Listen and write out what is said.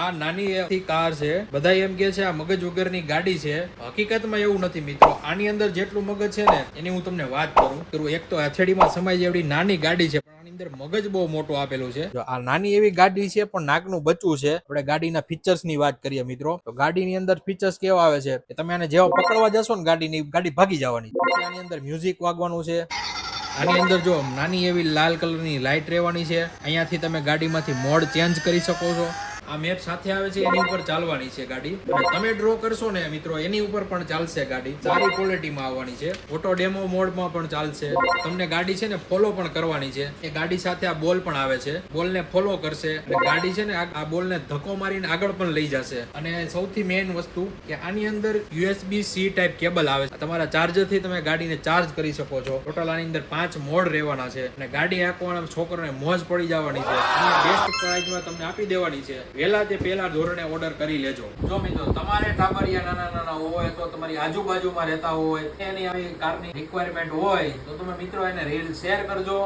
આ નાની એવી કાર છે, બધા એમ કે છે આ મગજ વગરની ગાડી છે. હકીકતમાં એવું નથી મિત્રો. આની અંદર જેટલું મગજ છે ને એની હું તમને વાત કરું. એક તો હથેળીમાં સમાય જેવડી નાની ગાડી છે, પણ આની અંદર મગજ બહુ મોટું આપેલું છે. જો આ નાની એવી ગાડી છે પણ નાકનું બચ્ચું છે. આપણે ગાડીના ફીચર્સ ની વાત કરીએ મિત્રો, તો ગાડીની અંદર ફીચર્સ કેવા આવે છે કે તમે આને જેવા પકડવા જશો ને ગાડી ભાગી જવાની. પછી આની અંદર મ્યુઝિક વાગવાનું છે. આની અંદર જો નાની એવી લાલ કલરની લાઈટ રહેવાની છે. અહીંયાથી તમે ગાડીમાંથી મોડ ચેન્જ કરી શકો છો. આ મેપ સાથે આવે છે, એની ઉપર ચાલવાની છે ગાડી. અને તમે ડ્રો કરશો ને મિત્રો, એની ઉપર પણ ચાલશે ગાડી. સારી ક્વોલિટીમાં આવવાની છે. ઓટો ડેમો મોડમાં પણ ચાલશે. તમને ગાડી છે ને ફોલો પણ કરવાની છે. એ ગાડી સાથે આ બોલ પણ આવે છે, બોલને ફોલો કરશે અને ગાડી છે ને આ બોલને ધક્કો મારીને આગળ પણ લઈ જશે. અને સૌથી મેઇન વસ્તુ કે આની અંદર USB-C ટાઈપ કેબલ આવે છે. તમારા ચાર્જરથી તમે ગાડીને ચાર્જ કરી શકો છો. ટોટલ આની અંદર 5 મોડ રહેવાના છે અને ગાડી આંકવાના છોકરાને મોજ પડી જવાની છે. અને બેસ્ટ પ્રાઇસમાં તમને આપી દેવાની છે. વહેલા તે પહેલા ધોરણે ઓર્ડર કરી લેજો. જો મિત્રો તમારે ટાબરિયા નાના હોય, તો તમારી આજુબાજુમાં રહેતા હોય, એની આવી કારની રિક્વાયરમેન્ટ હોય, તો તમે મિત્રો એને રીલ શેર કરજો.